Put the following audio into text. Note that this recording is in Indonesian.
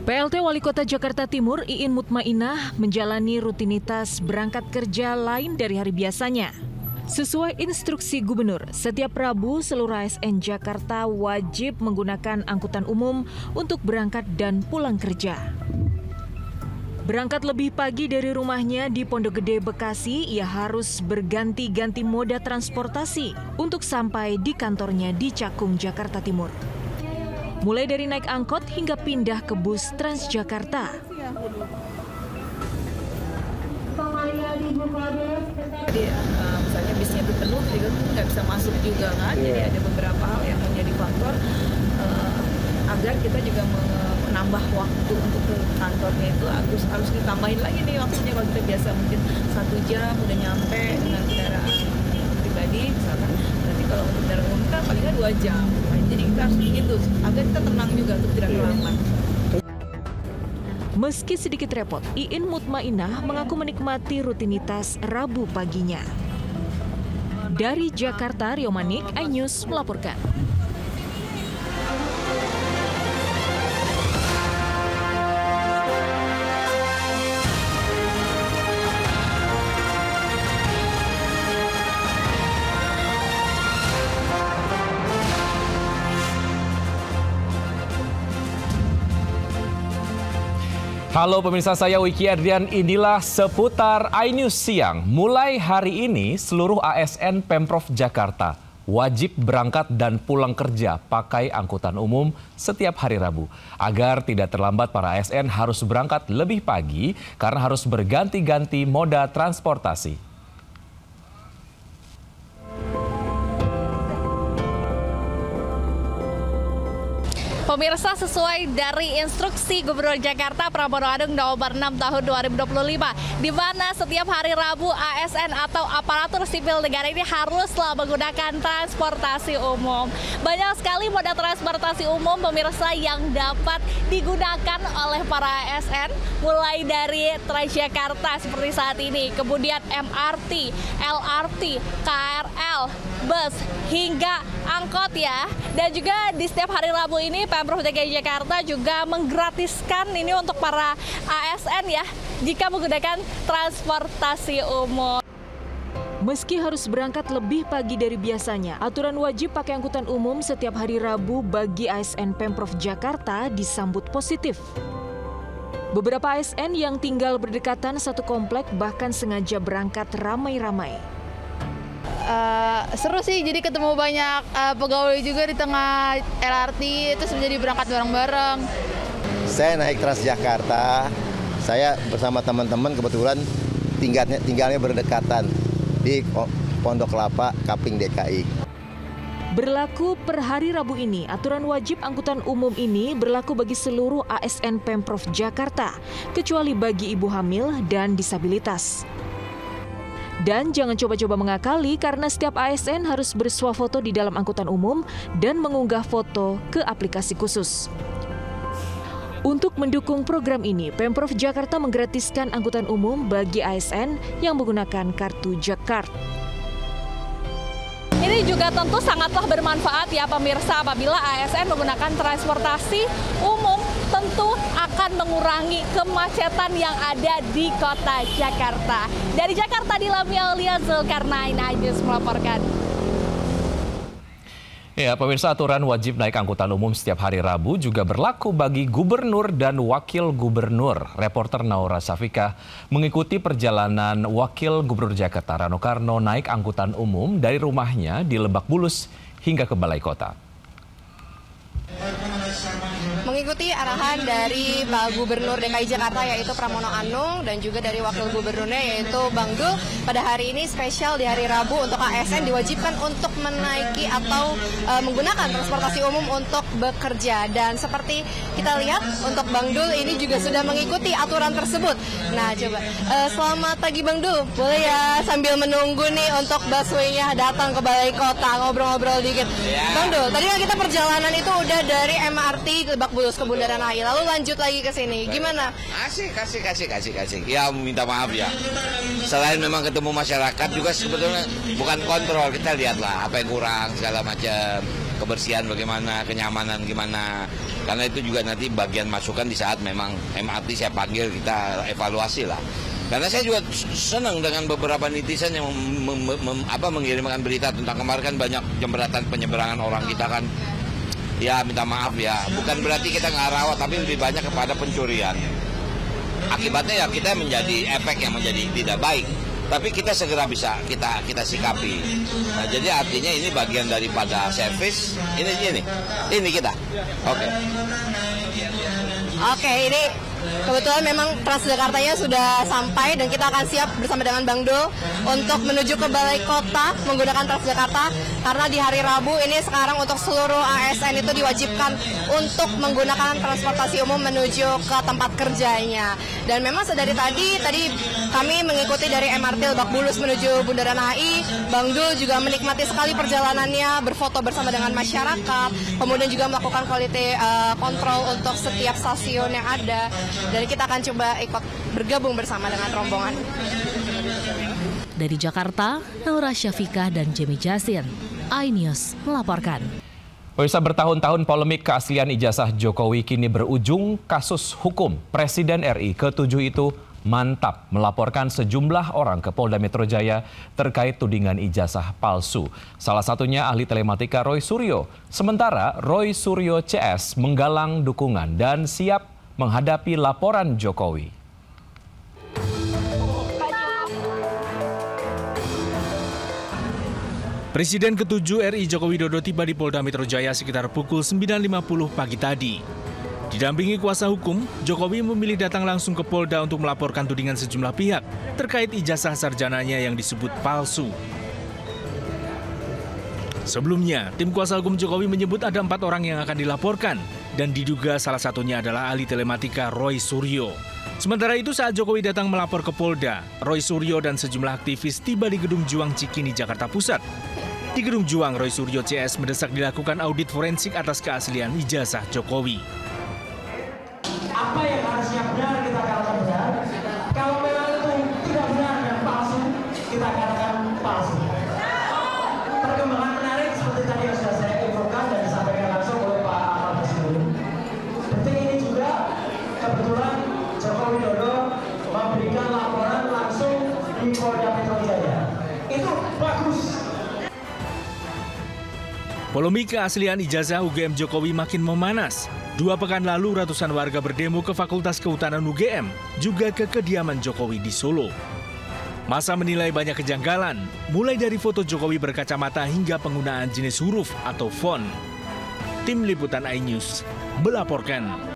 PLT Wali Kota Jakarta Timur Iin Mutmainah menjalani rutinitas berangkat kerja lain dari hari biasanya. Sesuai instruksi Gubernur, setiap Rabu seluruh ASN Jakarta wajib menggunakan angkutan umum untuk berangkat dan pulang kerja. Berangkat lebih pagi dari rumahnya di Pondok Gede, Bekasi, ia harus berganti-ganti moda transportasi untuk sampai di kantornya di Cakung, Jakarta Timur. Mulai dari naik angkot hingga pindah ke bus Transjakarta. Jadi misalnya bisnya itu penuh, jadi nggak bisa masuk juga kan. Jadi ada beberapa hal yang menjadi faktor agar kita juga menambah waktu untuk ke kantornya itu harus ditambahin lagi nih waktunya. Kalau kita biasa mungkin 1 jam udah nyampe dengan kendaraan pribadi misalkan, nanti kalau untuk kendaraan umum kan palingnya 2 jam. Jadi kita harus begitu agar kita tenang juga untuk tidak terlambat. Meski sedikit repot, Iin Mutmainah mengaku menikmati rutinitas Rabu paginya. Dari Jakarta, Rio Manik, iNews melaporkan. Halo pemirsa, saya Wiki Adrian, inilah seputar iNews Siang. Mulai hari ini seluruh ASN Pemprov Jakarta wajib berangkat dan pulang kerja pakai angkutan umum setiap hari Rabu. Agar tidak terlambat, para ASN harus berangkat lebih pagi karena harus berganti-ganti moda transportasi. Pemirsa, sesuai dari instruksi Gubernur Jakarta Pramono Anung nomor 6 tahun 2025, di mana setiap hari Rabu ASN atau aparatur sipil negara ini haruslah menggunakan transportasi umum. Banyak sekali moda transportasi umum pemirsa yang dapat digunakan oleh para ASN, mulai dari Transjakarta seperti saat ini, kemudian MRT, LRT, KRL, bus, hingga angkot ya. Dan juga di setiap hari Rabu ini Pemprov DKI Jakarta juga menggratiskan ini untuk para ASN ya jika menggunakan transportasi umum. Meski harus berangkat lebih pagi dari biasanya, aturan wajib pakai angkutan umum setiap hari Rabu bagi ASN Pemprov Jakarta disambut positif. Beberapa ASN yang tinggal berdekatan satu komplek bahkan sengaja berangkat ramai-ramai. Seru sih, jadi ketemu banyak pegawai juga di tengah LRT, terus menjadi berangkat bareng-bareng. Saya naik Transjakarta, saya bersama teman-teman kebetulan tinggalnya berdekatan di Pondok Kelapa, Kaping, DKI. Berlaku per hari Rabu ini, aturan wajib angkutan umum ini berlaku bagi seluruh ASN Pemprov Jakarta, kecuali bagi ibu hamil dan disabilitas. Dan jangan coba-coba mengakali karena setiap ASN harus bersuah foto di dalam angkutan umum dan mengunggah foto ke aplikasi khusus. Untuk mendukung program ini, Pemprov Jakarta menggratiskan angkutan umum bagi ASN yang menggunakan kartu Jakarta. Ini juga tentu sangatlah bermanfaat ya pemirsa, apabila ASN menggunakan transportasi umum tentu akan mengurangi kemacetan yang ada di kota Jakarta. Dari Jakarta, Dilami Aulia, Zulkarnain, iNews melaporkan. Ya, pemirsa, aturan wajib naik angkutan umum setiap hari Rabu juga berlaku bagi gubernur dan wakil gubernur. Reporter Naura Safika mengikuti perjalanan wakil gubernur Jakarta Rano Karno naik angkutan umum dari rumahnya di Lebak Bulus hingga ke Balai Kota. Mengikuti arahan dari Pak Gubernur DKI Jakarta yaitu Pramono Anung dan juga dari Wakil Gubernurnya yaitu Bang Dul, pada hari ini spesial di hari Rabu untuk ASN diwajibkan untuk menaiki atau menggunakan transportasi umum untuk bekerja. Dan seperti kita lihat untuk Bang Dul ini juga sudah mengikuti aturan tersebut. Nah coba, selamat pagi Bang Dul, boleh ya sambil menunggu nih untuk busway-nya datang ke Balai Kota, ngobrol-ngobrol dikit. Bang Dul, tadi kan kita perjalanan itu udah dari MRT Lebak Bulus ke Bundaran HI, lalu lanjut lagi ke sini. Gimana? Asik. Ya minta maaf ya. Selain memang ketemu masyarakat juga sebetulnya bukan kontrol, kita lihatlah apa yang kurang segala macam. kebersihan bagaimana, kenyamanan gimana. Karena itu juga nanti bagian masukan di saat memang MRT saya panggil, kita evaluasi lah. Karena saya juga senang dengan beberapa netizen yang mengirimkan berita tentang kemarin kan banyak jembatan penyeberangan orang kita kan. Ya minta maaf ya, bukan berarti kita nggak rawat, tapi lebih banyak kepada pencurian. Akibatnya ya kita menjadi efek yang menjadi tidak baik. Tapi kita segera bisa kita sikapi. Nah, jadi artinya ini bagian daripada servis. Ini kita. Oke. Oke, ini kebetulan memang Transjakartanya sudah sampai dan kita akan siap bersama dengan Bang Dul untuk menuju ke Balai Kota menggunakan Transjakarta, karena di hari Rabu ini sekarang untuk seluruh ASN itu diwajibkan untuk menggunakan transportasi umum menuju ke tempat kerjanya. Dan memang sedari tadi kami mengikuti dari MRT Lebak Bulus menuju Bundaran HI. Bang Dul juga menikmati sekali perjalanannya, berfoto bersama dengan masyarakat, kemudian juga melakukan quality control untuk setiap stasiun yang ada. Dan kita akan coba ikut bergabung bersama dengan rombongan. Dari Jakarta, Naura Syafikah dan Jemi Jasin, iNews melaporkan. Pemirsa, bertahun-tahun polemik keaslian ijazah Jokowi kini berujung kasus hukum. Presiden RI ke-7 itu mantap melaporkan sejumlah orang ke Polda Metro Jaya terkait tudingan ijazah palsu. Salah satunya ahli telematika Roy Suryo. Sementara Roy Suryo CS menggalang dukungan dan siap menghadapi laporan Jokowi. Presiden ke-7 RI Joko Widodo tiba di Polda Metro Jaya sekitar pukul 9.50 pagi tadi. Didampingi kuasa hukum, Jokowi memilih datang langsung ke Polda untuk melaporkan tudingan sejumlah pihak terkait ijazah sarjananya yang disebut palsu. Sebelumnya, tim kuasa hukum Jokowi menyebut ada 4 orang yang akan dilaporkan dan diduga salah satunya adalah ahli telematika Roy Suryo. Sementara itu saat Jokowi datang melapor ke Polda, Roy Suryo dan sejumlah aktivis tiba di Gedung Juang Cikini, Jakarta Pusat. Di Gedung Juang, Roy Suryo CS mendesak dilakukan audit forensik atas keaslian ijazah Jokowi. Apa yang harusnya benar kita katakan benar, kalau memang itu tidak benar dan palsu, kita katakan palsu. Perkembangan menarik seperti tadi yang sudah saya infokan dan disampaikan langsung oleh Pak Ahmad Basudin. Detik ini juga kebetulan Joko Widodo memberikan laporan langsung di Polda Metro Jaya. Itu bagus. Polemik keaslian ijazah UGM Jokowi makin memanas. 2 pekan lalu ratusan warga berdemo ke Fakultas Kehutanan UGM, juga ke kediaman Jokowi di Solo. Massa menilai banyak kejanggalan, mulai dari foto Jokowi berkacamata hingga penggunaan jenis huruf atau font. Tim Liputan iNews melaporkan.